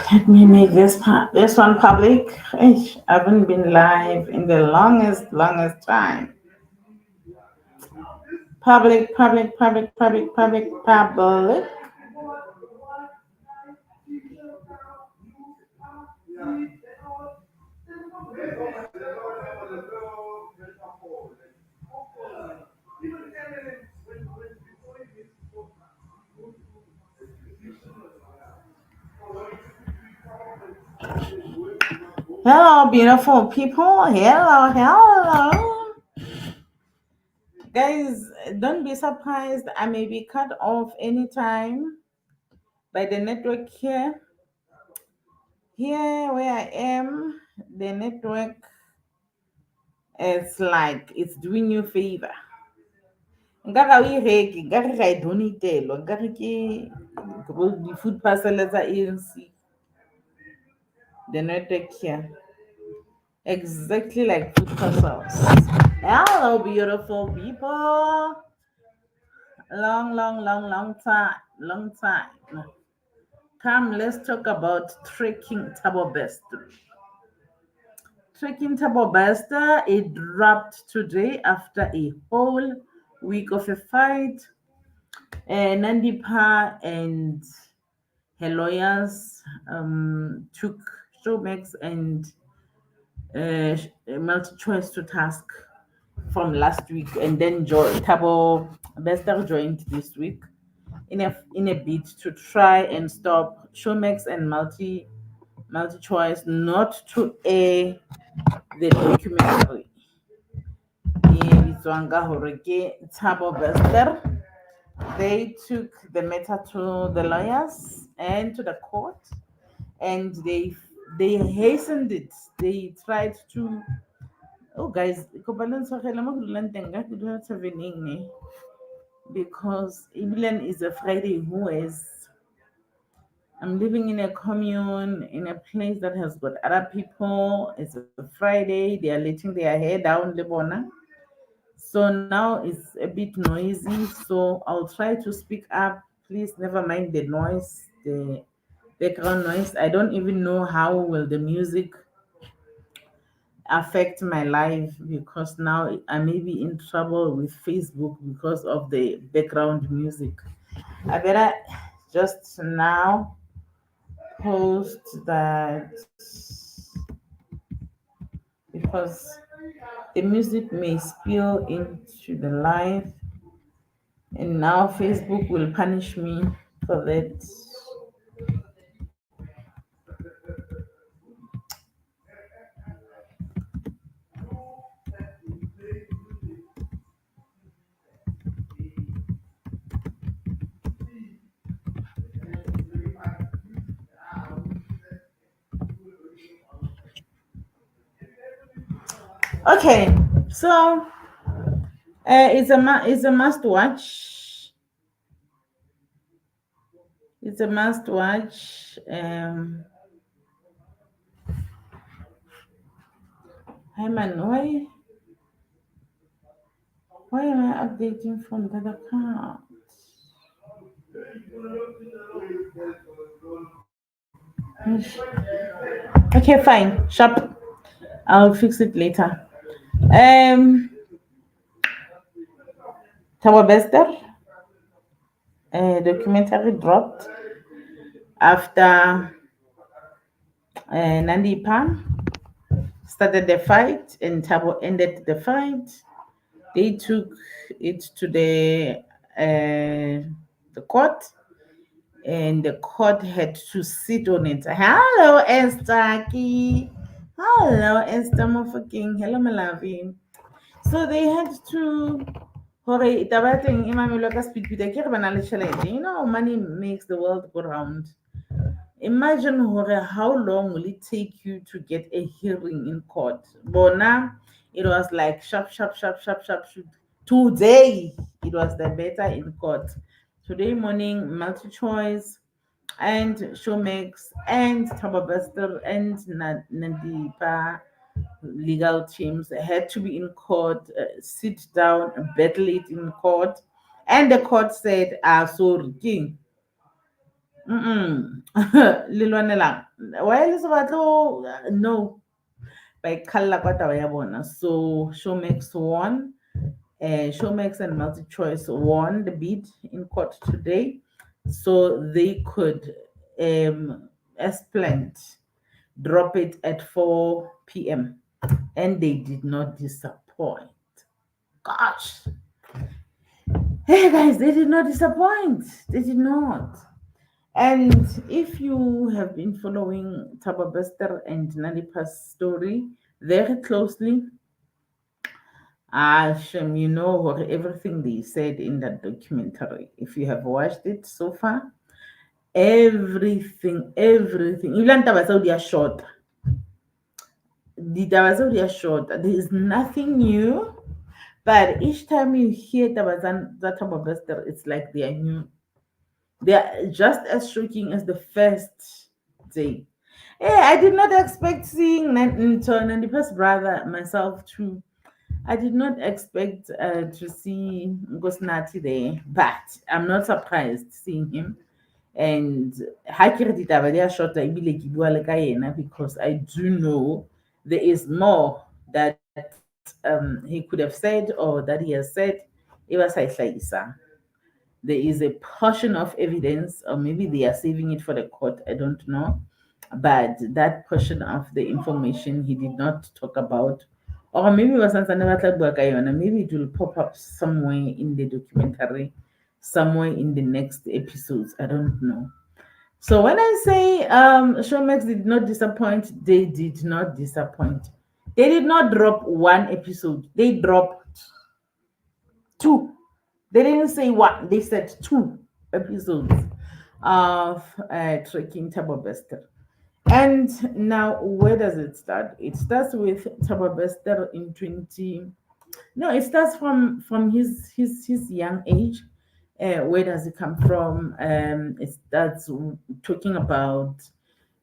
Let me make this one public. Eish, I haven't been live in the longest time. Public. Hello, beautiful people. Hello. Guys, don't be surprised. I may be cut off anytime by the network here. Here where I am, the network is like it's doing you favor. Nkare o e reke, nkare ra e donatelwa, nkare ke di-food parcel tsa ANC. The network here. Exactly like food parcels. Hello, beautiful people. Long time. Long time. Come, let's talk about trekking Thabo Bester. Trekking Thabo Bester, it dropped today after a whole week of a fight. Nandipa and her lawyers took Showmax and multi-choice to task from last week, and then Thabo Bester joined this week in a bid to try and stop Showmax and multi-choice not to air the documentary. Thabo Bester. They took the matter to the lawyers and to the court, and they hastened it. They tried to. Oh, guys, because Evelyn is a Friday who is. I'm living in a commune in a place that has got other people. It's a Friday. They are letting their hair down, Lebona. So now it's a bit noisy. So I'll try to speak up. Please never mind the noise, the background noise. I don't even know how will the music affect my life, because now I may be in trouble with Facebook because of the background music. I better just now post that, because the music may spill into the live, and now Facebook will punish me for that. Okay, so it's a must watch. It's a must watch. Hi man, why am I updating from that account? Okay, fine. Sharp. I'll fix it later. Um, Thabo Bester documentary dropped after Nandipa started the fight and Thabo ended the fight. They took it to the court, and the court had to sit on it. Hello, Esther. Ki. Hello, Esther Mofokeng. Hello, my loving. So they had to. Hore taba ya teng e mamelwa ka speed beat ke re ba na le tšhelete. You know, money makes the world go round. Imagine hore how long will it take you to get a hearing in court? Bona, it was like sharp, sharp, sharp, sharp, sharp, shoot. Today, it was the better in court. Today morning, multi-choice and Showmax and Thabo Bester and Nandipa legal teams had to be in court, sit down, battle it in court. And the court said, ah, sorry, king. Le lwanelang why le se batlo no ba ikgalla kwa taba ya bona. So Showmax won. Showmax and MultiChoice won the bid in court today, so they could, as planned, drop it at 4 p.m. and they did not disappoint. Gosh, hey guys, they did not disappoint. They did not. And if you have been following Thabo Bester and Nanipa's story very closely, Shem, you know what everything they said in that documentary. If you have watched it so far, everything. Even taba tseo di a short. Ditaba tseo di a short. There is nothing new, but each time you hear taba tsa Thabo Bester, it's like they are new. They are just as shocking as the first day. Hey, I did not expect seeing Nanton and the first brother myself too. I did not expect to see Gosnati there, but I'm not surprised seeing him. And ha ke re ditaba di a short-a ebile ke bua le ka yena because I do know there is more that he could have said or that he has said e ba sa e hlahisang. There is a portion of evidence, or maybe they are saving it for the court, I don't know. But that portion of the information he did not talk about, or maybe it was maybe it will pop up somewhere in the documentary, somewhere in the next episodes. I don't know. So when I say Showmax did not disappoint, they did not disappoint. They did not drop one episode. They dropped two. They didn't say one, they said two episodes of Trekking Thabo Bester. And now, where does it start? It starts with Thabo Bester in 20. No, it starts from his young age. Where does it come from? It starts talking about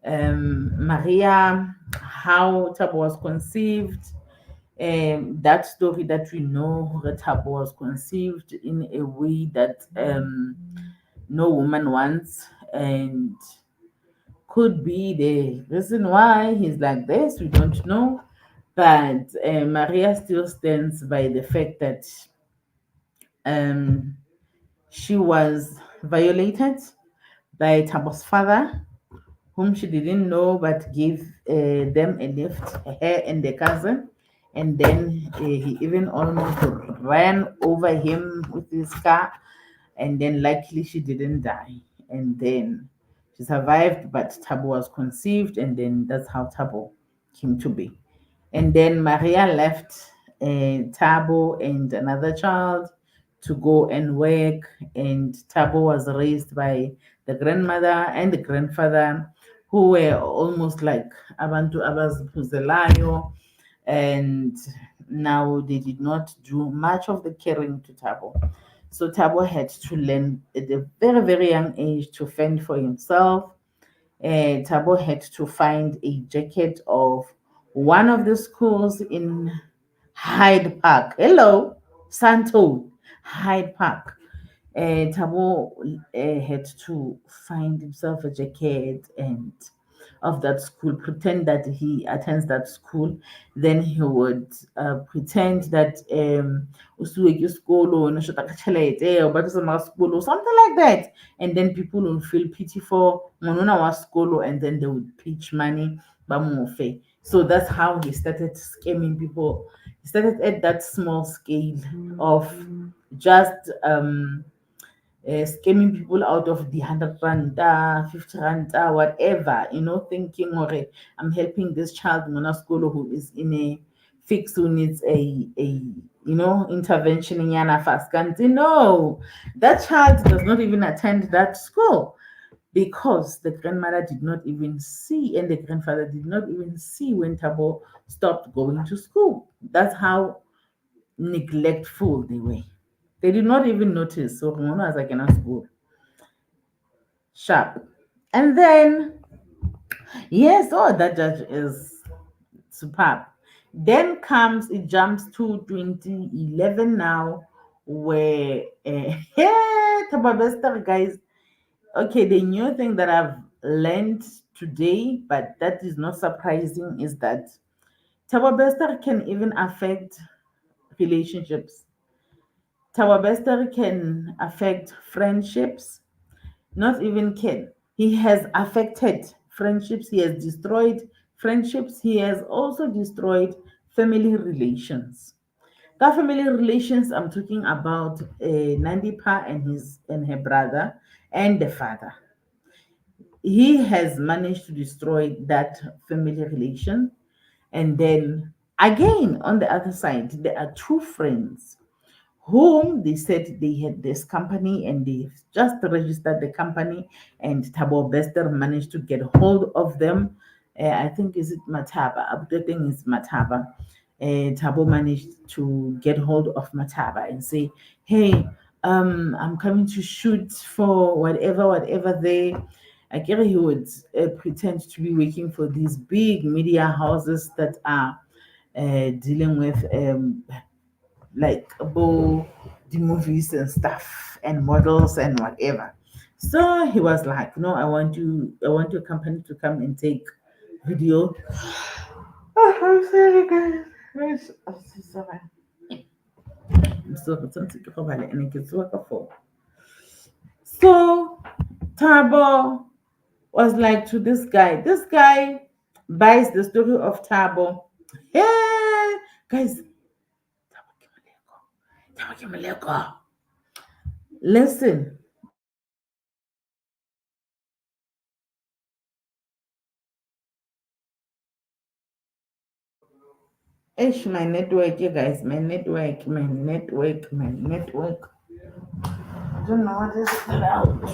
Maria, how Thabo was conceived, that story that we know that Thabo was conceived in a way that no woman wants, and could be the reason why he's like this. We don't know, but Maria still stands by the fact that um, she was violated by Thabo's father, whom she didn't know but gave them a lift, her and the cousin. And then he even almost ran over him with his car. And then, luckily, she didn't die. And then she survived, but Thabo was conceived. And then that's how Thabo came to be. And then Maria left Thabo and another child to go and work. And Thabo was raised by the grandmother and the grandfather, who were almost like abantu abaziphuzelayo, and now they did not do much of the caring to Thabo. So Thabo had to learn at a very, very young age to fend for himself. Thabo had to find a jacket of one of the schools in Hyde Park. Hello, Santo, Hyde Park. Thabo had to find himself a jacket, and of that school, pretend that he attends that school. Then he would pretend that usuke isikolo noshoda ka tjhelete o batlisana ka sekolo, something like that. And then people will feel pity for ngonona wa sekolo, and then they would pitch money bamufe. So that's how he started scamming people. He started at that small scale of just scamming people out of the 100 rand, 50 rand, whatever, thinking, okay, I'm helping this child in school who is in a fix, who needs a intervention in Yana fast. No, that child does not even attend that school because the grandmother did not even see, and the grandfather did not even see when Tabo stopped going to school. That's how neglectful they were. They did not even notice. So Mono as I cannot school. Sharp. And then, yes, oh, that judge is superb. Then comes, it jumps to 2011 now, where, yeah, Thabo Bester, guys. Okay, the new thing that I've learned today, but that is not surprising, is that Thabo Bester can even affect relationships. Thabo Bester can affect friendships. Not even can. He has affected friendships, he has destroyed friendships, he has also destroyed family relations. The family relations, I'm talking about Nandipa and his and her brother and the father. He has managed to destroy that family relation. And then again, on the other side, there are two friends whom they said they had this company, and they just registered the company, and Thabo Bester managed to get hold of them. I think is it Mataba. Updating is Mataba. Thabo managed to get hold of Mataba and say, "Hey, I'm coming to shoot for whatever they." I guess he would pretend to be working for these big media houses that are dealing with like about the movies and stuff and models and whatever. So he was like, "No, I want your company to come and take video." Oh, I'm sorry, guys. I'm so sorry. I'm so sorry. And it gets work for. So Tabo was like to this guy. This guy buys the story of Tabo. Hey, guys, Tabo Kimaleko. Listen, Ish, my network, you guys, my network. I don't know what is loud.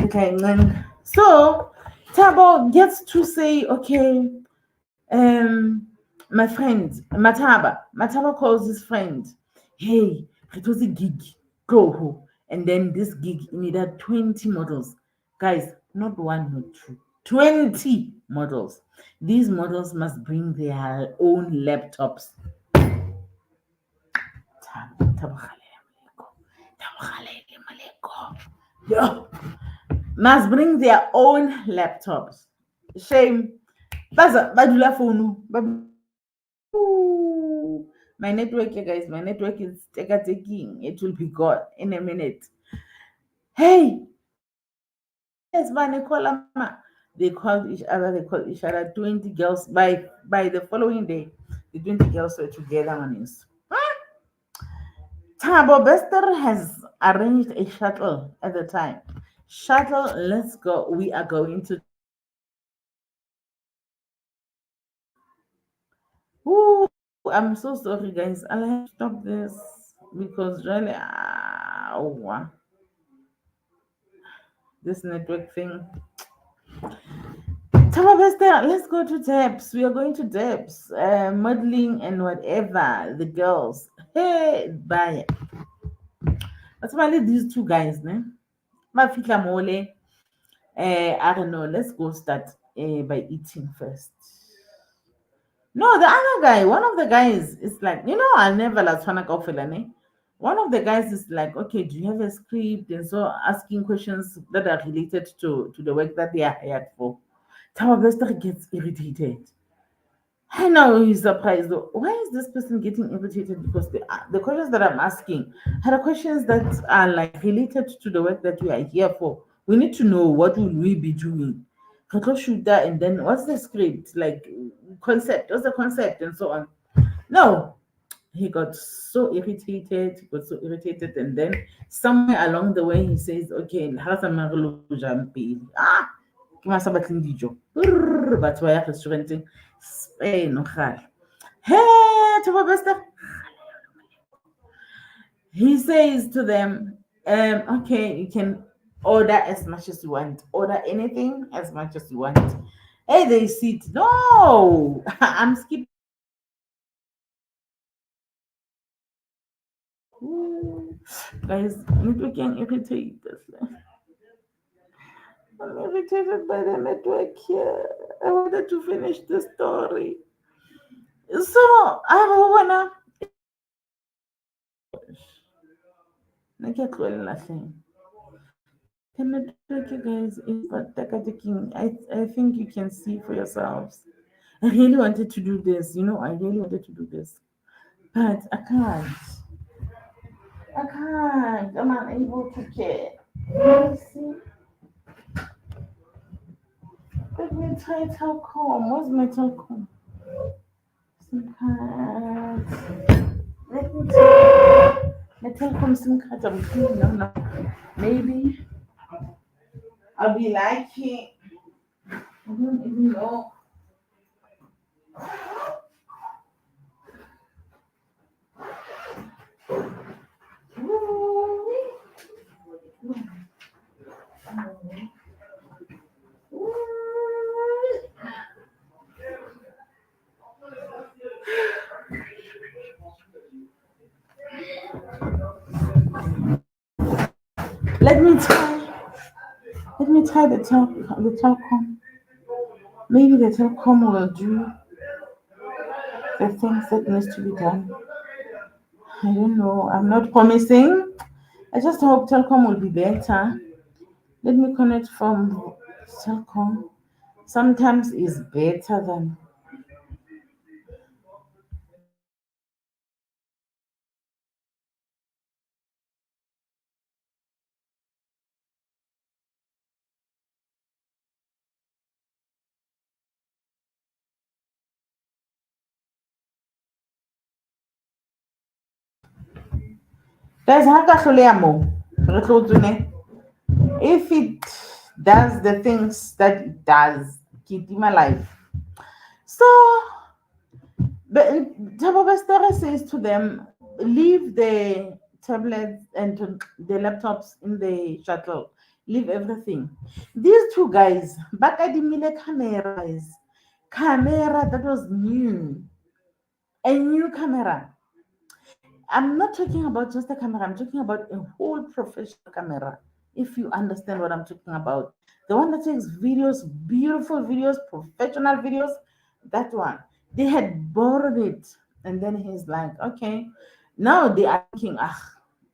Okay, then so Tabo gets to say, okay, my friend, Mataba calls his friend, hey, it was a gig, go. And then this gig needed 20 models. Guys, not one, not two, 20 models. These models must bring their own laptops. Yeah. Must bring their own laptops. Shame. Badula phone. Ooh. My network, you guys, my network is taking. It will be gone in a minute. Hey, yes, Nicola. They called each other, 20 girls. By the following day, the 20 girls were together on his. Thabo Bester has arranged a shuttle at the time. Shuttle, let's go. We are going to. Ooh, I'm so sorry, guys. I'll have to stop this because really, this network thing. Tama Bester, let's go to Debs. We are going to Debs. Modeling and whatever. The girls. Hey, bye. That's why these two guys, ne? Mafika mole. I don't know. Let's go start by eating first. No, the other guy, one of the guys is like, I'll never last one. One of the guys is like, okay, do you have a script? And so asking questions that are related to the work that they are hired for. Thabo Bester gets irritated. I know he's surprised though. Why is this person getting irritated? Because the questions that I'm asking are the questions that are like related to the work that we are here for. We need to know what will we be doing. Control shooter, and then what's the script? Like concept, what's the concept, and so on. No, he got so irritated, and then somewhere along the way he says, okay, ke mang sa batleng dijo. Batho ba ya restauranteng Spain o gale. Hey, Thabo Bester, he says to them, okay, you can order as much as you want, order anything as much as you want. Hey, they sit. No, I'm skipping. Ooh, guys, network can irritate us. I'm irritated by the network here. I wanted to finish the story. So I wanna na ke tloella hleng. The network, you guys, is but I think you can see for yourselves. I really wanted to do this, I really wanted to do this. But I can't. I can't. I'm unable to care. Let me see. Let me try telecom. Where's my telecom? SIM card. Let me try. My telecom SIM card. I'm cleaning now. Maybe I'll be lucky. I don't even know. Let me try. Let me try the telecom. Maybe the telecom will do the things that needs to be done. I don't know. I'm not promising. I just hope telecom will be better. Let me connect from telecom. Sometimes is better than. Guys, ha ka hloleha moo. Re tlo tsune. If it does the things that it does, keep my life. So but Thabo Bester says to them, leave the tablets and the laptops in the shuttle. Leave everything. These two guys, Bakadimile cameras, camera that was new, a new camera. I'm not talking about just a camera, I'm talking about a whole professional camera. If you understand what I'm talking about, the one that takes videos, beautiful videos, professional videos, that one. They had borrowed it, and then he's like, okay, now they are thinking, ah,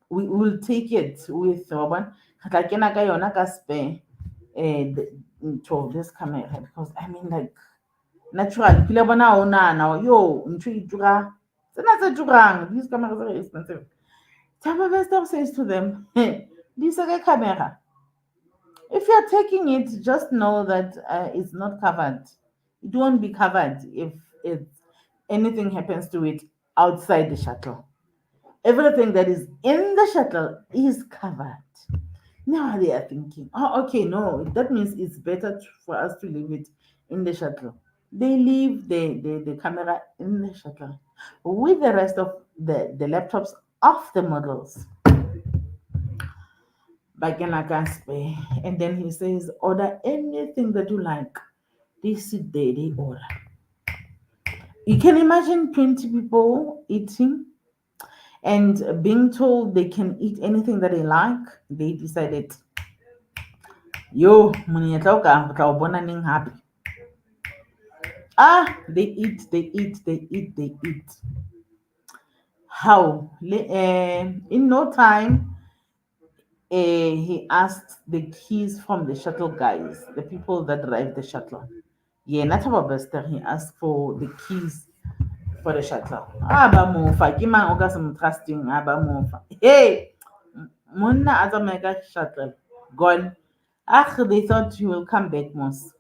we will take it with one. Spare to this camera because I mean, like, natural. Kila bona o nana yo ntho e tura tsena tse turang, these cameras are expensive. Thabo Bester says to them, hey, this is a camera. If you're taking it, just know that it's not covered. It won't be covered if anything happens to it outside the shuttle. Everything that is in the shuttle is covered. Now they are thinking, oh, okay, no, that means it's better for us to leave it in the shuttle. They leave the camera in the shuttle with the rest of the laptops of the models. Bakenakaspe. And then he says, order anything that you like. They sit there, they order. You can imagine 20 people eating and being told they can eat anything that they like. They decided, yo, monyetla o ka, re tla o bona neng hape. Ah, they eat, they eat, they eat, they eat. How? In no time, he asked the keys from the shuttle guys, the people that drive the shuttle. Yeah, not about Bester. He asked for the keys for the shuttle. Ah, ba mofa. Kima oga some trusting. Ah, ba mofa. Hey, Mona as a mega shuttle gone. Ah, they thought he will come back, most.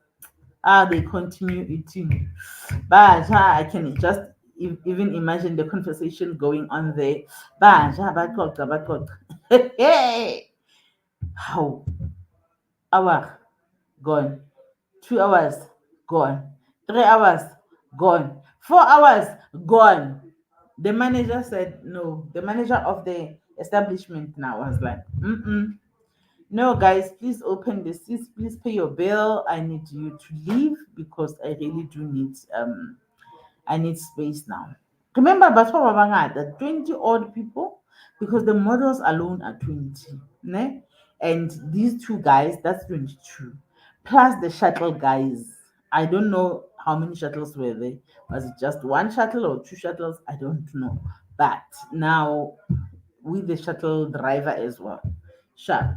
Ah, they continue eating. Baja, I can just even imagine the conversation going on there. Baja, bakota, bakota. Hey, how? Hour gone. 2 hours gone. 3 hours gone. 4 hours gone. The manager said no. The manager of the establishment now was like, mm-mm. No, guys, please open the seats. Please pay your bill. I need you to leave because I really do need I need space now. Remember, but for the 20 odd people because the models alone are 20. Ne? And these two guys, that's 22. Plus the shuttle guys. I don't know how many shuttles were there. Was it just one shuttle or two shuttles? I don't know. But now with the shuttle driver as well. Sharp.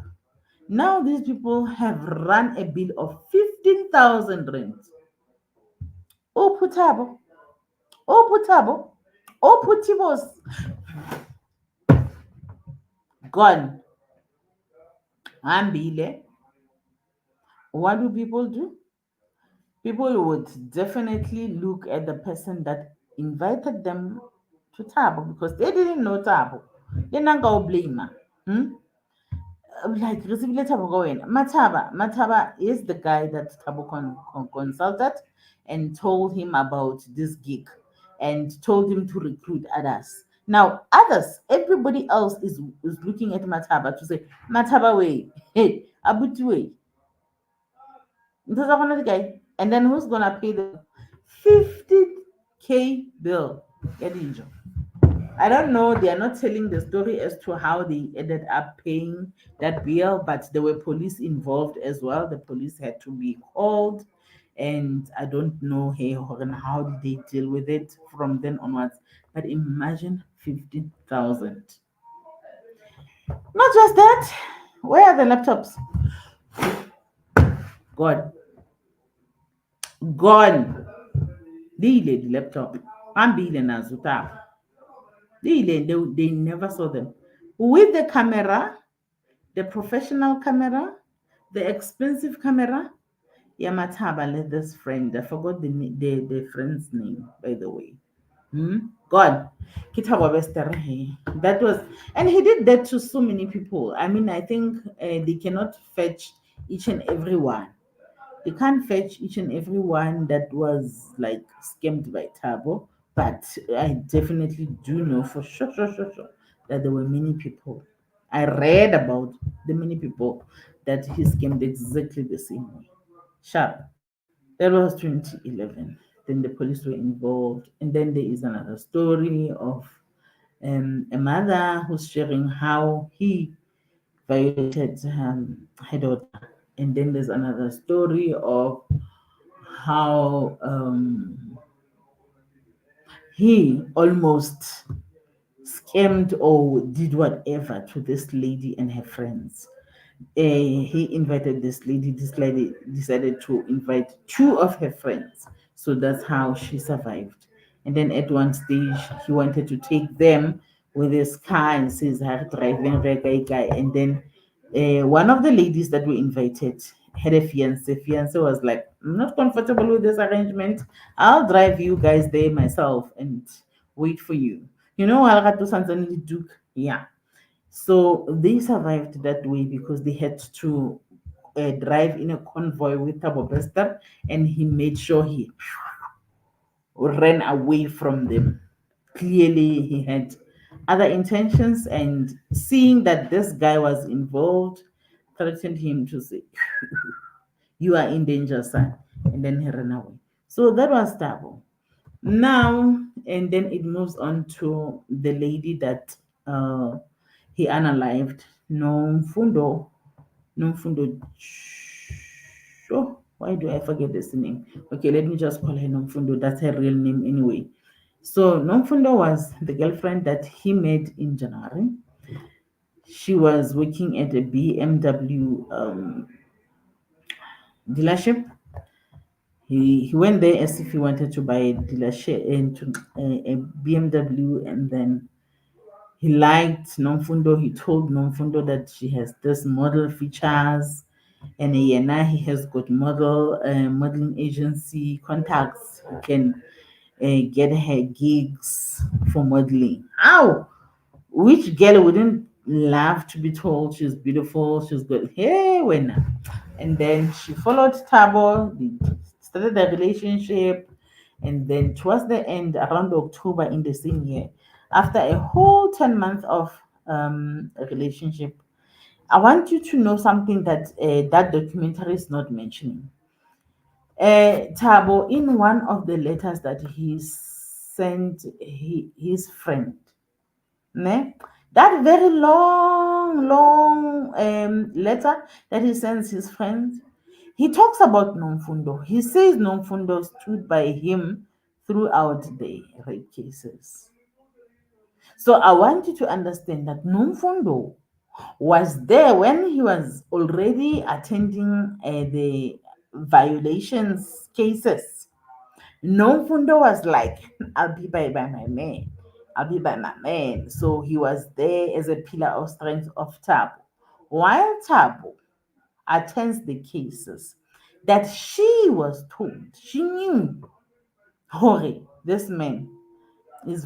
Now these people have run a bill of 15,000 rand. Oh, Putabo. Oh, Putabo. Oh, Putibos. Gone. Ambile. What do people do? People would definitely look at the person that invited them to Tabo because they didn't know Tabo. They're not going to blame her. Hmm? Like recibile Thabo ka wena. Mataba is the guy that Thabo consulted and told him about this gig and told him to recruit others. Now others, everybody else is looking at Mataba to say Mataba way, hey Abuti way, the guy, and then who's gonna pay the 50K bill? Get injured. I don't know. They are not telling the story as to how they ended up paying that bill, but there were police involved as well. The police had to be called, and I don't know hey, and how did they deal with it from then onwards. But imagine 50,000. Not just that. Where are the laptops? Gone. Gone. The laptop. I'm being Nazuta. They never saw them. With the camera, the professional camera, the expensive camera. Yamataba let this friend. I forgot the friend's name, by the way. God, Thabo Bester. That was, and he did that to so many people. I mean, I think they cannot fetch each and every one. They can't fetch each and every one that was like scammed by Tabo, but I definitely do know for sure that there were many people. I read about the many people that he scammed exactly the same way. Sharp. That was 2011. Then the police were involved, and then there is another story of a mother who's sharing how he violated her daughter. And then there's another story of how he almost scammed or did whatever to this lady and her friends. He invited this lady. This lady decided to invite two of her friends. So that's how she survived. And then at one stage, he wanted to take them with his car and says, "Her driving guy." And then one of the ladies that we invited had a fiance. Fiance was like, "I'm not comfortable with this arrangement. I'll drive you guys there myself and wait for you." You know, Algato Sanzani Duke. Yeah. So they survived that way because they had to drive in a convoy with Thabo Bester, and he made sure he ran away from them. Clearly, he had other intentions, and seeing that this guy was involved, threatened him to say, "You are in danger, son," and then he ran away. So that was Thabo. Now, and then it moves on to the lady that he unalived, Nomfundo. Nomfundo. Oh, why do I forget this name? Okay, let me just call her Nomfundo. That's her real name anyway. So Nomfundo was the girlfriend that he met in January. She was working at a BMW dealership. He went there as if he wanted to buy a dealership into a BMW, and then he liked Nomfundo. He told Nomfundo that she has this model features, and now he has got modeling agency contacts. He can get her gigs for modeling. Ow! Which girl wouldn't love to be told she's beautiful, she's good? Hey, when? And then she followed Tabo, they started a relationship, and then towards the end, around October in the same year, after a whole 10 months of a relationship, I want you to know something that that documentary is not mentioning. Tabo, in one of the letters that he sent his friend, ne? That very long letter that he sends his friends, he talks about Nomfundo. He says Nomfundo stood by him throughout the rape cases. So I want you to understand that Nomfundo was there when he was already attending the violations cases. Nomfundo was like, I'll be by my man. I'll be by my man. So he was there as a pillar of strength of Tabo. While Tabo attends the cases that she was told, she knew, Hori, this man is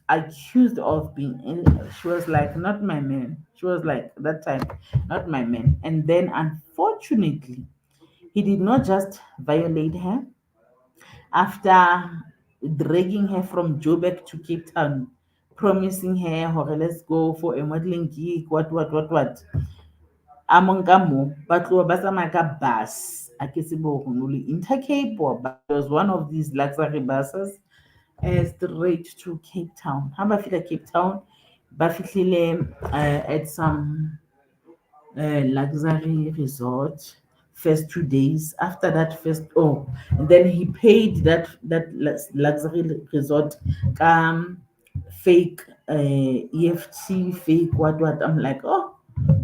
accused of being in. She was like, not my man. She was like, that time, not my man. And then unfortunately, he did not just violate her, after dragging her from Joburg to Cape Town, promising her, "Hore, let's go for a modeling gig, what. Among mo, but tloha ba tsamaya ka bus. A ke tsebe hore no le Intercape but it was one of these luxury buses straight to Cape Town. Ha ba fihla Cape Town, ba fihlile at some luxury resort first 2 days. After that first, oh, and then he paid that luxury resort fake EFT, fake what. I'm like, oh,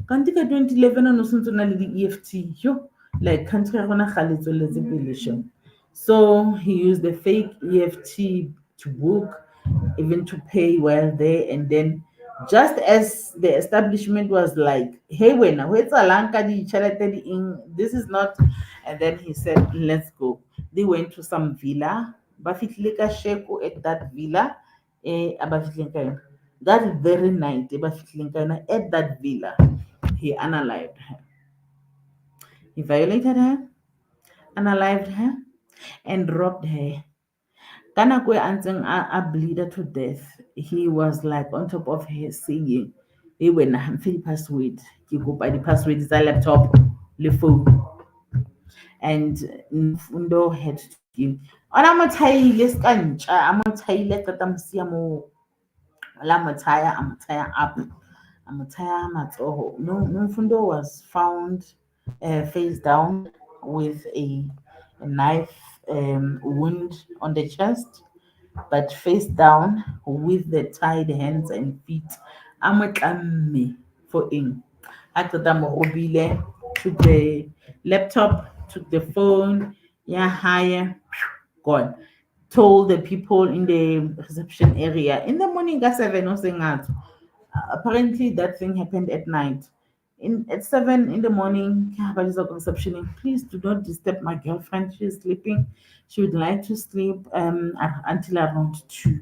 kanti ka 2011 no sontso na le di-EFT, yo, like country ya rona kgale e tswelletse pele sho. So he used the fake EFT to book, even to pay while there. And then, just as the establishment was like, hey, when this is not. And then he said, let's go. They went to some villa. Ba fihlile ka Sheko at that villa. Aba fihlileng ka yona. That very night, ba fihlileng ka yona, at that villa, he unalived her. He violated her, unalived her, and robbed her. Ka nako e a ntseng a bleeder to death, he was like on top of her saying, hey, wena mfe di-password, ke kopa di-password tsa laptop le phone. And Mfundo had to give. Ona mo thaile ska ntja, a mo thaile qeta mo siya moo. La mo thaya, a mo thaya up, a mo thaya matsoho. No, Mfundo was found face down with a knife wound on the chest, but face down with the tied hands and feet. A mo tlamme for eng. A qeta mo robile, took the laptop, took the phone, yeah, higher, gone. Told the people in the reception area in the morning at 7 or saying that apparently that thing happened at night. In at 7 in the morning, reception, please do not disturb my girlfriend. She's sleeping. She would like to sleep until around 2.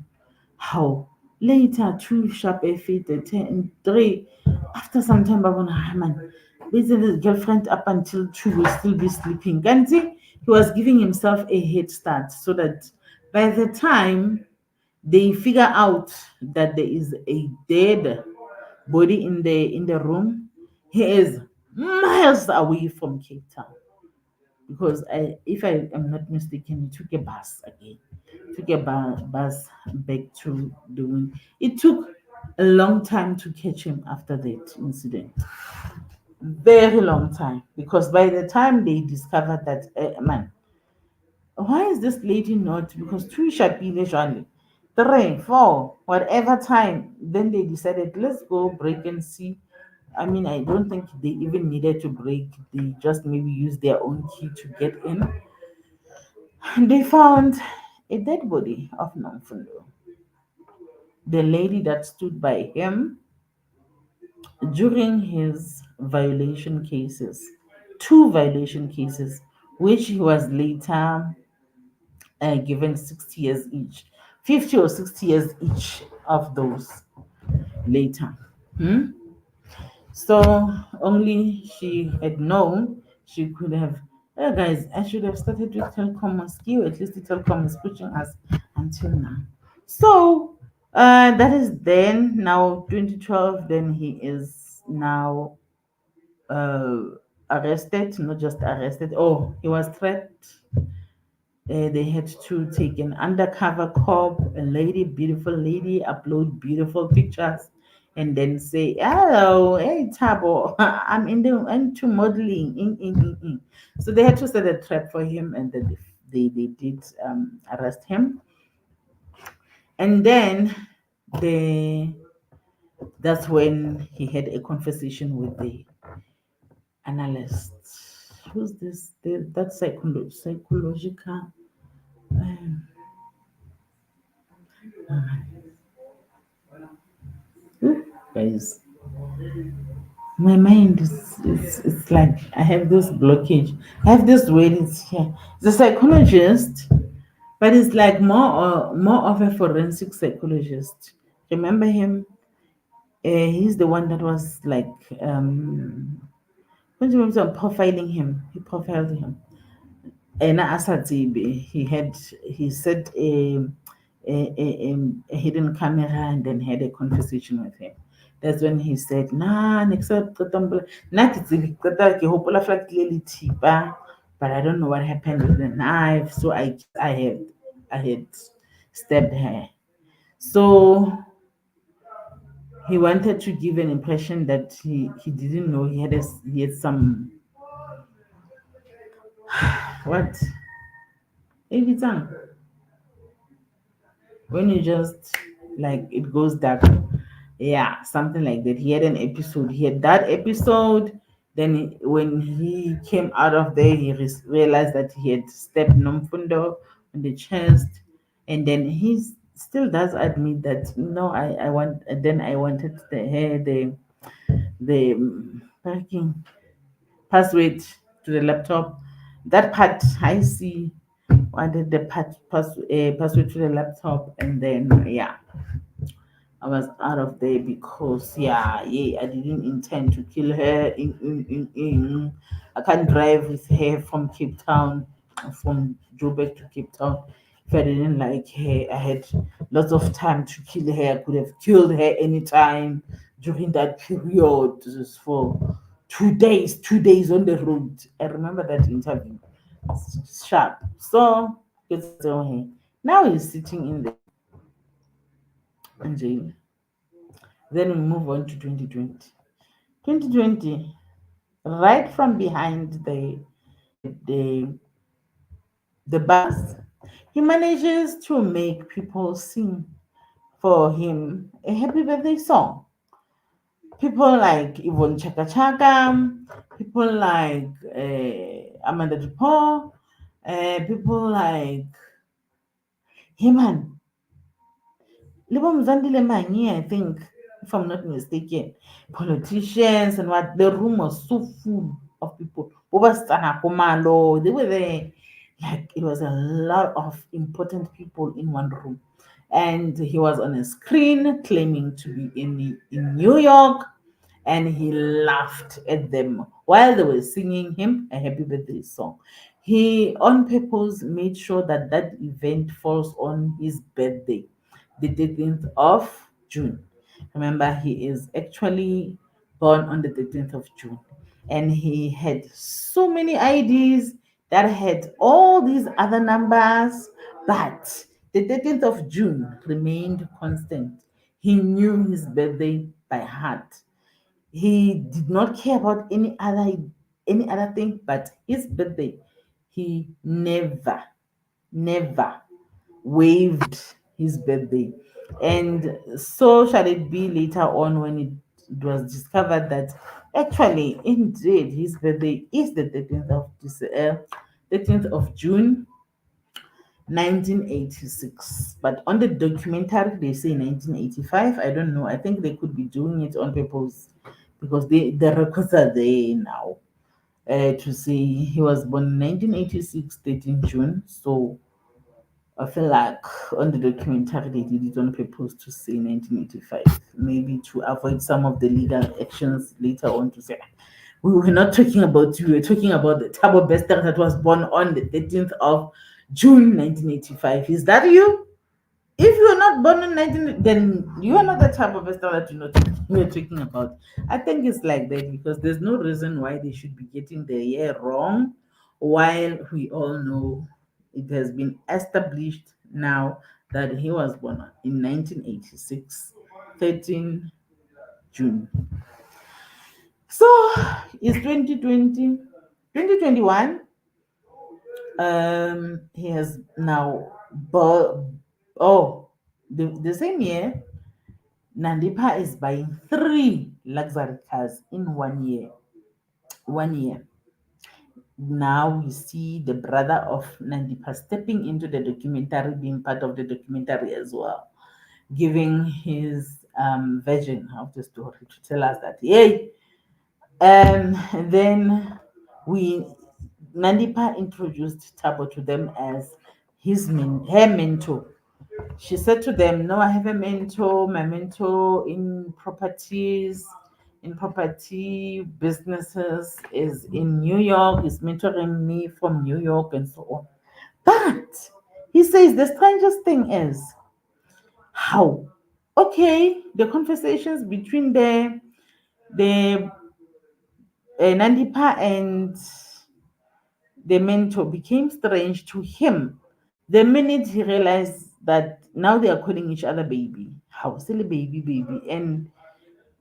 How? Later, 2 sharp feet, 10, 3. After some time, I man, basically his girlfriend up until 2 will still be sleeping. Ganti, he was giving himself a head start so that by the time they figure out that there is a dead body in the room, he is miles away from Cape Town. Because if I am not mistaken, he took a bus again, took a bus back to the wind. It took a long time to catch him after that incident. Very long time. Because by the time they discovered that, man, why is this lady not? Because two Shapile Shani, 3, 4, whatever time, then they decided, let's go break and see. I mean, I don't think they even needed to break. They just maybe used their own key to get in. They found a dead body of Namfundo, the lady that stood by him during his violation cases, two violation cases, which he was later given 60 years each, 50 or 60 years each of those later. Hmm? So only she had known she could have. Guys, I should have started with telecom mosquito. At least the telecom is pushing us until now. So that is then now 2012. Then he is now uh, arrested, not just arrested. Oh, he was threat. They had to take an undercover cop, a lady, beautiful lady, upload beautiful pictures, and then say, "Hello, hey Thabo, I'm into modeling." So they had to set a trap for him, and then they did arrest him, and then they that's when he had a conversation with the analyst. Who's this? That psychological. Um, guys, my mind is it's like I have this blockage. I have this word it's here. The psychologist, but it's like more of a forensic psychologist. Remember him? He's the one that was like when you were profiling him. He profiled him. And Asatibe, he set a hidden camera and then had a conversation with him. That's when he said, "Nah, next up, not it's ke hopola flat clearly tipa, but I don't know what happened with the knife. So I had stabbed her." So he wanted to give an impression that he didn't know he had some what. If it's when you just like it goes dark, yeah, something like that. He had an episode, he had that episode. Then when he came out of there, he realized that he had stepped Nomfundo on the chest, and then he still does admit that no, I wanted the hair, the parking password to the laptop. That part I see wanted the password to the laptop, and then yeah, I was out of there because I didn't intend to kill her. I can't drive with her from Cape Town, from Joburg to Cape Town. If I didn't like her, I had lots of time to kill her. I could have killed her anytime during that period. Just for 2 days, 2 days on the road. I remember that interview. Sharp. So now he's sitting in jail. Then we move on to 2020. 2020, right from behind the the bus, he manages to make people sing for him a happy birthday song. People like Yvonne Chaka Chaka, people like Amanda Dupont, people like Heman, Libo Mzandile Manyi, I think, if I'm not mistaken, politicians and what the room was so full of people. Obastana Komalo, they were there. Like it was a lot of important people in one room. And he was on a screen claiming to be in New York, and he laughed at them while they were singing him a happy birthday song. He on purpose made sure that that event falls on his birthday, the 13th of June. Remember, he is actually born on the 13th of June, and he had so many IDs that had all these other numbers, but the 13th of June remained constant. He knew his birthday by heart. He did not care about any other thing but his birthday. He never waived his birthday. And so shall it be later on when it was discovered that actually indeed his birthday is the 13th of June. 1986. But on the documentary, they say 1985. I don't know. I think they could be doing it on purpose because the records are there now to say he was born in 1986, 13 June. So I feel like on the documentary they did it on purpose to say 1985, maybe to avoid some of the legal actions later on to say we were not talking about you, we were talking about the Thabo Bester that was born on the 13th of June 1985. Is that you? If you are not born in 19, then you are not the type of person that you're talking about. I think it's like that because there's no reason why they should be getting the year wrong, while we all know it has been established now that he was born in 1986, 13 June. So it's 2020, 2021. He has now, oh, the same year Nandipa is buying three luxury cars in 1 year. 1 year. Now we see the brother of Nandipa stepping into the documentary, being part of the documentary as well, giving his version of the story to tell us that, yay. And then we Nandipa introduced Tabo to them as her mentor. She said to them, no, I have a mentor. My mentor in property businesses is in New York, is mentoring me from New York and so on. But he says the strangest thing is how, okay, the conversations between the Nandipa and the mentor became strange to him the minute he realized that now they are calling each other baby. How silly baby, baby. And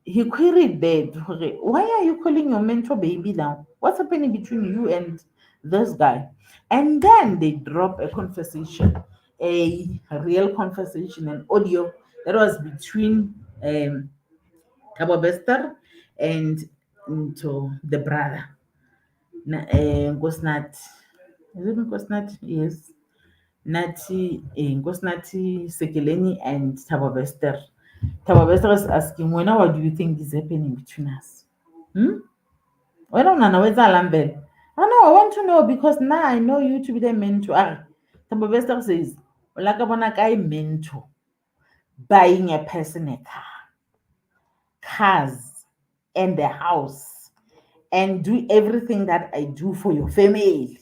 he queried that, why are you calling your mentor baby now? What's happening between you and this guy? And then they drop a conversation, a real conversation, an audio that was between Thabo Bester and into the brother. Nkosinathi. Is it Nkosinathi? Yes. Nkosinathi Sekeleni and Thabo Bester. Thabo Bester is asking, when what do you think is happening between us? Why don't I know where's Alambel? I know, I want to know because now I know you to be the mentor. Thabo Bester says, Olakabona kai mentor buying a person a car, cars, and the house, and do everything that I do for your family.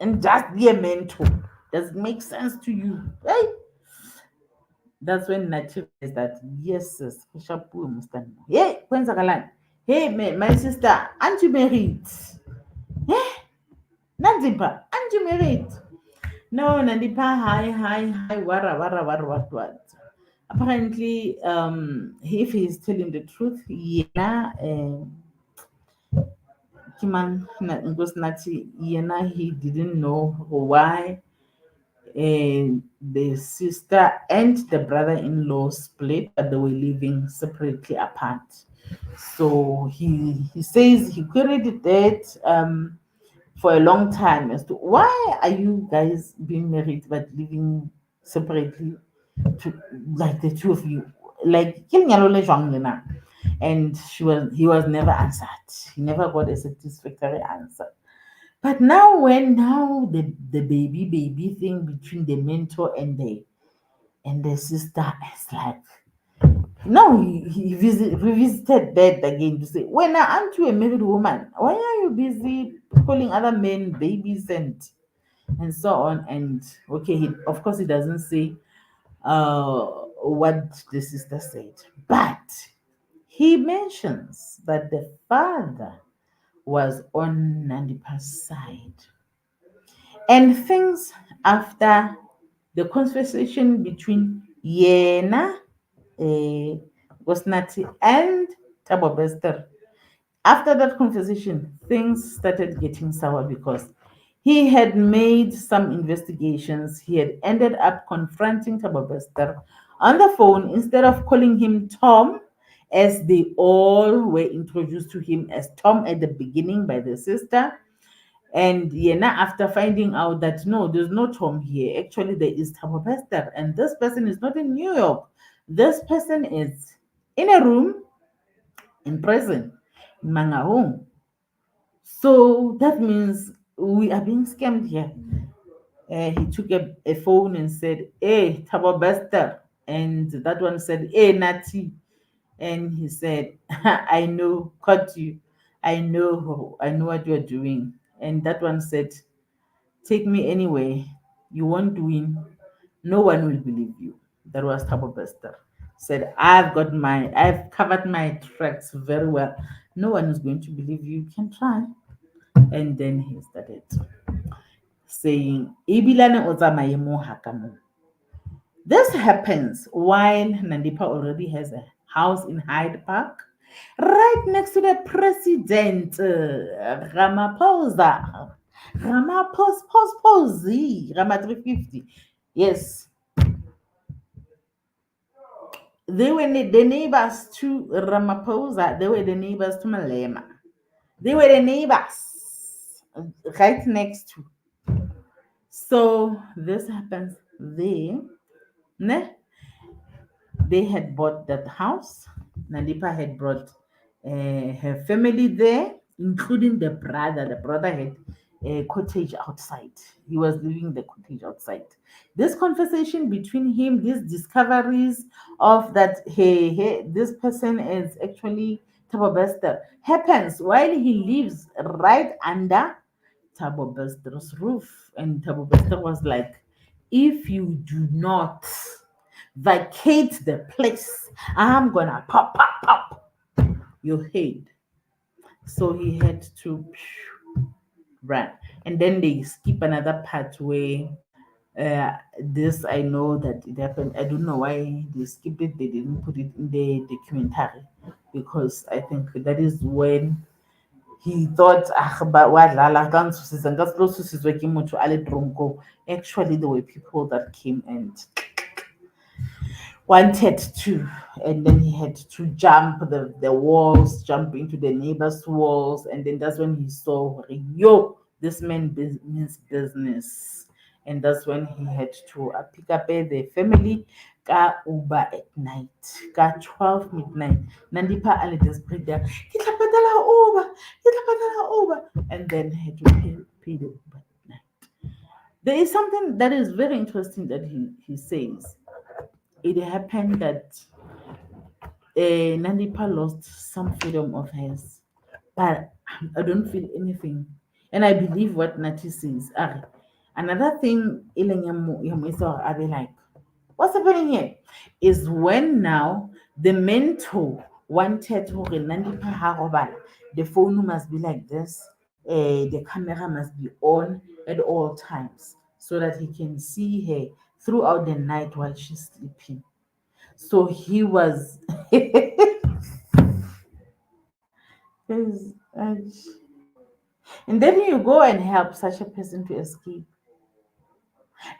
And just be a mentor. Does it make sense to you? Right? That's when Nachi realized that yes, sis, Shapu Mustan. Hey, Kwenzakalani. Hey, my sister, aren't you married? Eh? Nandipa, aren't you married? No, Nandipa, hi, what. Apparently, if he's telling the truth, yeah, Kiman Ngosnati, Yena, he didn't know why the sister and the brother-in-law split, but they were living separately apart. So he says he queried that for a long time as to why are you guys being married but living separately, to, like the two of you, like killing a and he was never answered. He never got a satisfactory answer. But now when now the baby thing between the mentor and the sister is like now he revisited that again to say, when aren't you a married woman? Why are you busy calling other men babies and so on? And okay, of course he doesn't say what the sister said, but he mentions that the father was on Nandipa's side. And things after the conversation between Yena, Gosnati, and Thabo Bester, after that conversation, things started getting sour because he had made some investigations. He had ended up confronting Thabo Bester on the phone instead of calling him Tom, as they all were introduced to him as Tom at the beginning by the sister. And yeah, now after finding out that no, there's no Tom here, actually there is Thabo Bester, and this person is not in New York. This person is in a room in prison in Mangaung. So that means we are being scammed here. He took a phone and said, "Hey, Thabo Bester," and that one said, "Hey, Nati," and he said, "I know, caught you. I know what you're doing." And that one said, "Take me anyway. You won't win. No one will believe you." That was Thabo Bester. Said, I've covered my tracks very well. No one is going to believe you. You can try. And then he started saying, "Ibilane o tsamaye mo haka mo." This happens while Nandipa already has a house in Hyde Park, right next to the president, Ramaphosa. Rama 350. Yes, they were the neighbors to Ramaphosa. They were the neighbors to Malema. They were the neighbors right next to. So this happens there. Ne? They had bought that house. Nalipa had brought her family there, including the brother. The brother had a cottage outside. He was living in the cottage outside. This conversation between him, these discoveries of that hey, this person is actually Thabo Bester happens while he lives right under Thabo Bester's roof. And Thabo Bester was like, if you do not vacate the place, I'm gonna pop your head. So he had to run. And then they skip another part where this I know that it happened. I don't know why they skipped it, they didn't put it in the documentary because I think that is when he thought wadlala kansusiza ngasilosisizwe ke motho a le tronko. Actually there were people that came and wanted to, and then he had to jump the walls, jump into the neighbor's walls, and then that's when he saw, yo, this man means business. And that's when he had to pick up the family ka Uber at night, ka 12 midnight. Nandipa ali desperate there, "Ke tla patala Uber, ke tla patala Uber," and then he had to pay the Uber at night. There is something that is very interesting that he says. It happened that Nandipa lost some freedom of hers, but I don't feel anything. And I believe what Nati says. Another thing, I'll be like, what's happening here? Is when now the mentor wanted to Nandipa Harobala, the phone must be like this, the camera must be on at all times so that he can see her throughout the night while she's sleeping. So he was. Yes, and then you go and help such a person to escape.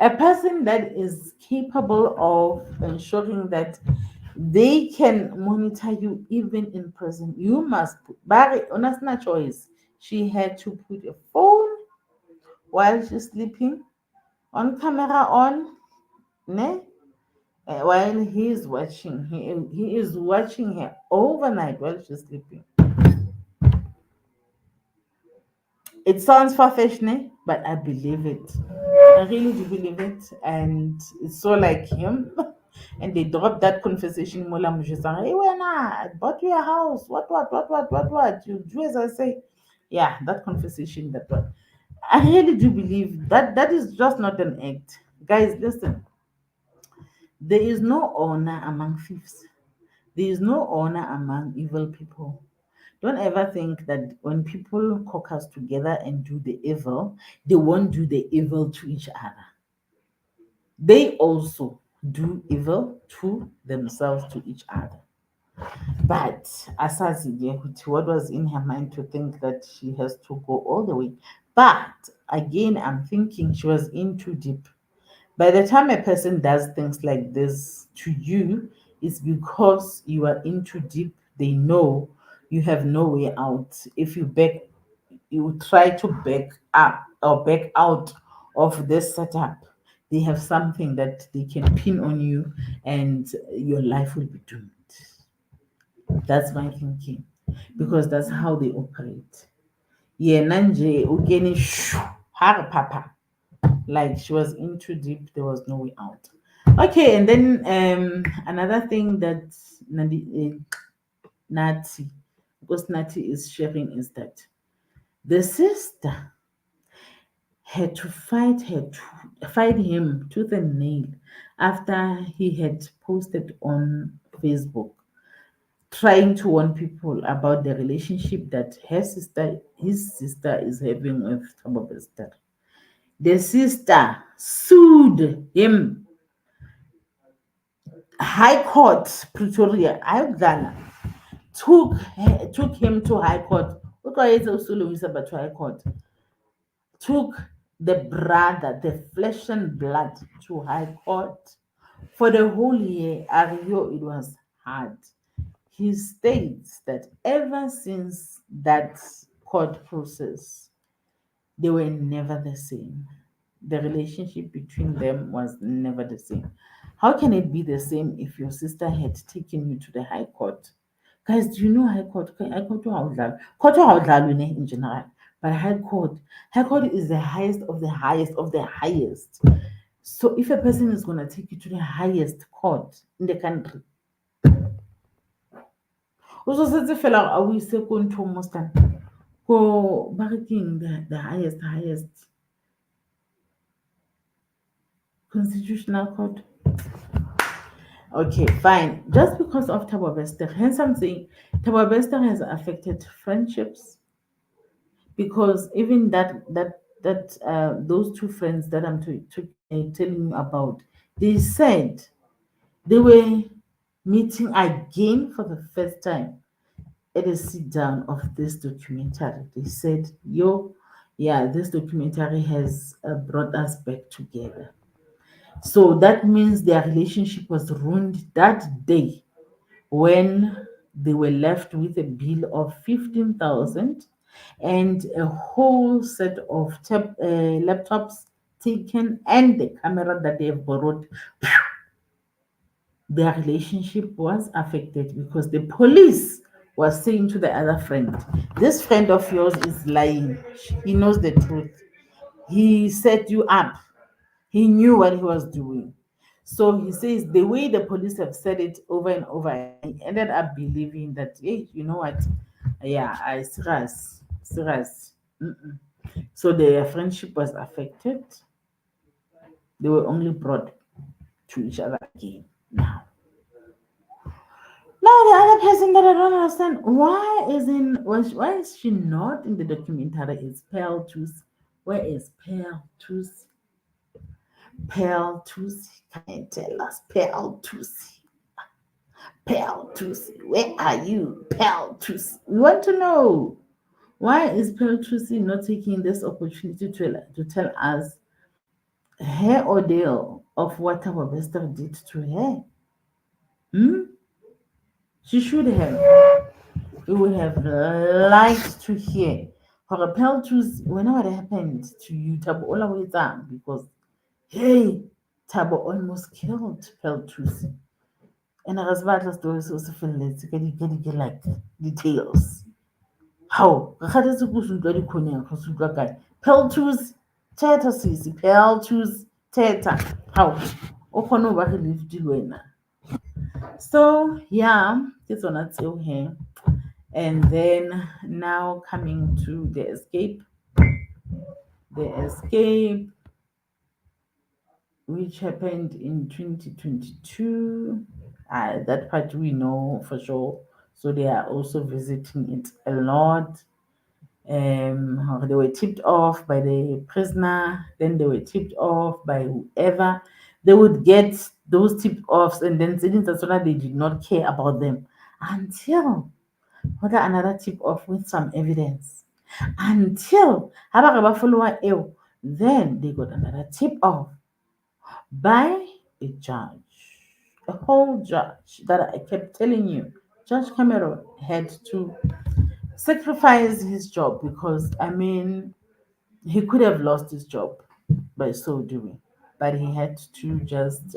A person that is capable of ensuring that they can monitor you even in prison. You must put, Barry, honest not choice. She had to put a phone while she's sleeping, on camera on, ne? While he's watching. He is watching her overnight while she's sleeping. It sounds far-fetched, but I believe it. I really do believe it, and it's so like him. And they dropped that conversation. Mola Mujisang, "Hey, when I bought you a house, what? You do as I say." Yeah, that conversation, that one. I really do believe that that is just not an act. Guys, listen, there is no honor among thieves. There is no honor among evil people. Don't ever think that when people caucus together and do the evil, they won't do the evil to each other. They also do evil to themselves, to each other. But Asazi, what was in her mind to think that she has to go all the way? But again, I'm thinking she was in too deep. By the time a person does things like this to you, it's because you are in too deep. They know you have no way out. If you back you try to back up or back out of this setup, they have something that they can pin on you and your life will be doomed. That's my thinking because that's how they operate. Yeah, Nanje, Ugeni, har papa. Like she was in too deep, there was no way out. Okay, and then another thing that Nati, because Nati is sharing is that the sister had to fight him tooth and nail after he had posted on Facebook trying to warn people about the relationship that his sister is having with Thabo Bester. The sister sued him. High Court, Pretoria, Ayodlala, took him to High Court. Ukwayetse usulungisa but to High Court. Took the brother, the flesh and blood, to High Court. For the whole year, Ario, it was hard. He states that ever since that court process, they were never the same. The relationship between them was never the same. How can it be the same if your sister had taken you to the High Court? Guys, do you know High Court? High Court to Haudlal. Court to Haudlal in general. But High Court is the highest of the highest of the highest. So if a person is gonna take you to the highest court in the country, also setse fela a o ise ko ntho mo stan ko ba re keng the highest constitutional court. Okay, fine. Just because of Thabo Bester, hence I'm saying Thabo Bester has affected friendships because even that those two friends that telling you about, they said they were meeting again for the first time at a sit down of this documentary. They said, "Yo, yeah, this documentary has brought us back together." So that means their relationship was ruined that day when they were left with a bill of 15,000 and a whole set of laptops taken and the camera that they have borrowed. Their relationship was affected because the police was saying to the other friend, this friend of yours is lying. He knows the truth. He set you up. He knew what he was doing. So he says the way the police have said it over and over, he ended up believing that, hey, you know what? Yeah, I serious, serious. Mm-mm. So their friendship was affected. They were only brought to each other again. Now the other person that I don't understand, why is she not in the documentary? Is Pearl Tusi? Where is Pearl Tusi? Pearl Tusi, can you tell us, Pearl Tusi? Pearl Tusi, where are you, Pearl Tusi? We want to know why is Pearl Tusi not taking this opportunity to tell us her ordeal of what our Bester did to her? Hmm? She should have. We would have liked to hear her Pearl Tusi. Whenever it happened to you, Tabo all the way down because hey, Tabo almost killed Pearl Tusi. And I was about to do so let's get like details. How? Ga ga tse go se utlwa dikgonya go se utlwa kae? Peltus theta sisi, Peltus theta. How? O kgone ho ba re lift le wena. So yeah, ke tsona tseo he. And then now coming to the escape. The escape which happened in 2022. That part we know for sure. So they are also visiting it a lot. They were tipped off by the prisoner, then they were tipped off by whoever. They would get those tipped offs, and then Sasona, they did not care about them until we got another tip off with some evidence. Until Habakaba follower ew, then they got another tip off by a judge, a whole judge that I kept telling you. Judge Cameron had to sacrifice his job because I mean he could have lost his job by so doing, but he had to just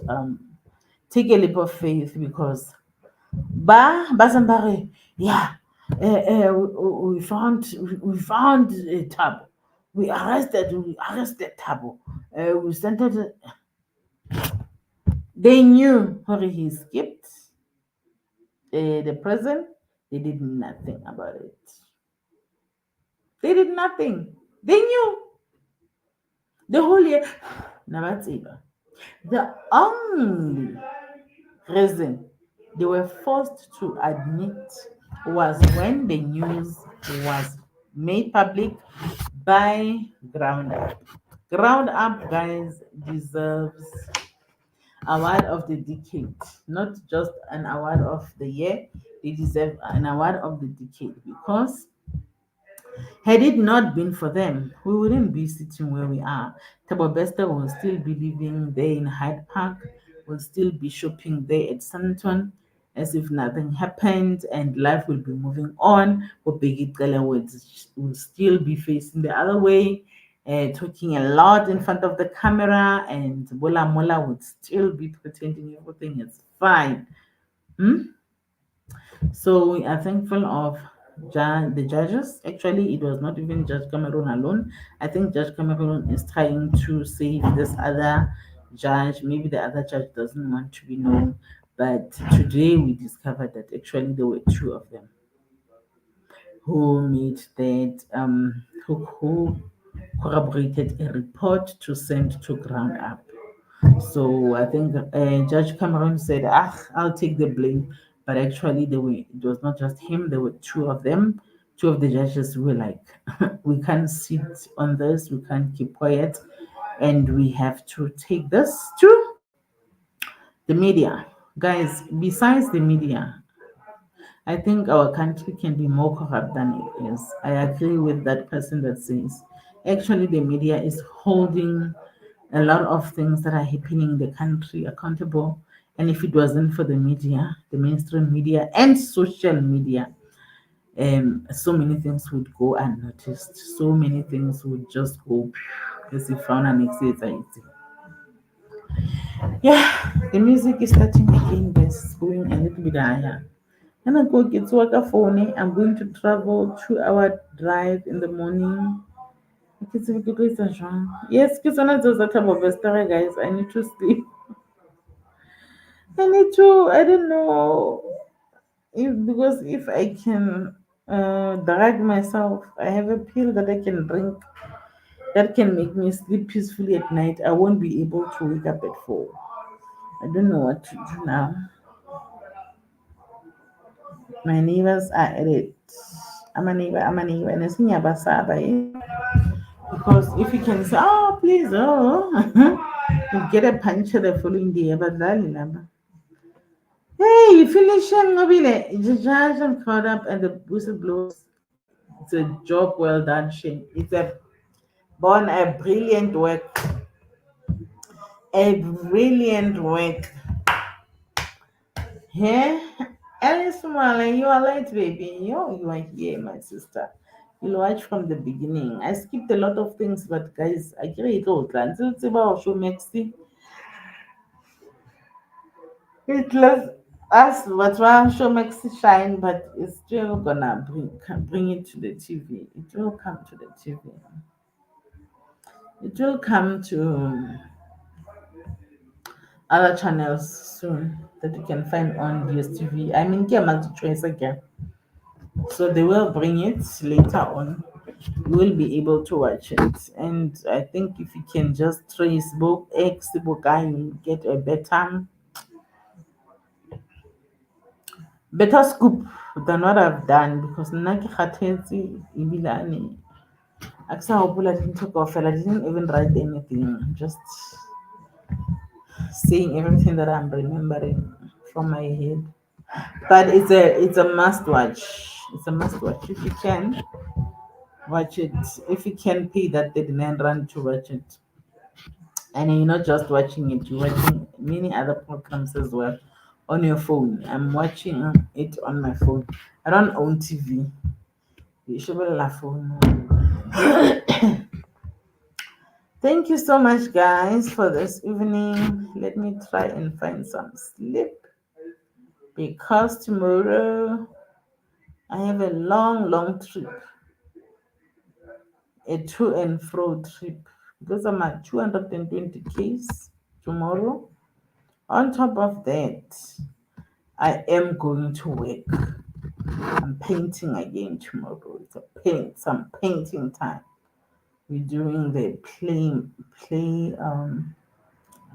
take a leap of faith because ba somebody, yeah, we found a Thabo. We arrested Thabo. We sent it. They knew where he skipped the prison. They did nothing about it. They did nothing. They knew the whole year. Namatsiba. The only reason they were forced to admit was when the news was made public by Ground Up. Ground Up, guys, deserves award of the decade, not just an award of the year. They deserve an award of the decade because had it not been for them, we wouldn't be sitting where we are. Thabo Bester will still be living there in Hyde Park, will still be shopping there at Santon as if nothing happened, and life will be moving on. Bobegi Cele will still be facing the other way, talking a lot in front of the camera, and Bola Mola would still be pretending everything is fine. Hmm? So we are thankful of the judges. Actually, it was not even Judge Cameroon alone. I think Judge Cameroon is trying to save this other judge. Maybe the other judge doesn't want to be known. But today we discovered that actually there were two of them who made that who corroborated a report to send to ground up. So I think Judge Cameron said, "Ah, I'll take the blame." But actually, it was not just him. There were two of them. Two of the judges were like, "We can't sit on this. We can't keep quiet, and we have to take this to the media, guys." Besides the media, I think our country can be more corrupt than it is. I agree with that person that says, actually, the media is holding a lot of things that are happening in the country accountable. And if it wasn't for the media, the mainstream media and social media, so many things would go unnoticed. So many things would just go as if found an exercise. Yeah, the music is starting again, guys. It's going a little bit higher. And I go get to work a phone. I'm going to travel 2 hour drive in the morning. Yes, because one of those that have a story, guys. I need to sleep. I need to. I don't know because if I can drag myself, I have a pill that I can drink that can make me sleep peacefully at night. I won't be able to wake up at 4. I don't know what to do now. My neighbors are at it. I'm a neighbor, and it's because if you can say, oh, please, oh, you get a punch the following day, but that hey, you finishing mobile, the judge and caught up and the whistleblowers. It's a job well done, Shane. It's a brilliant work. A brilliant work. Yeah. Alice Marley, you are late, baby. You are here, my sister. You'll watch from the beginning. I skipped a lot of things, but guys, I get it all. Until it's about show Maxi. It lets us but one show makes it shine, but it's still gonna bring it to the TV. It will come to the TV. It will come to other channels soon that you can find on DSTV. I mean, get multi choice again. So they will bring it later on. You will be able to watch it. And I think if you can just trace book X book, you get a better scoop than what I've done because nna ke kgathetse ebilane a ke sa gopola dintho kaofela. I didn't even write anything. I'm just saying everything that I'm remembering from my head. But it's a must watch. It's a must watch. If you can watch it, if you can pay that 39 rand to watch it. And you're not just watching it, you're watching many other programs as well on your phone. I'm watching it on my phone. I don't own TV. shebella phone. Thank you so much, guys, for this evening. Let me try and find some sleep because tomorrow I have a long trip, a to and fro trip, because I'm at 220 Ks tomorrow. On top of that, I am going to work. I'm painting again tomorrow. It's some painting time. We're doing the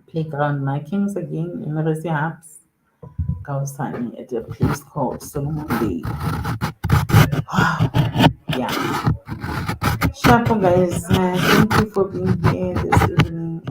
playground markings again in Mercy Hubs. Kausani at a place called Solomon Bay. Yeah. Sharp guys, thank you for being here this evening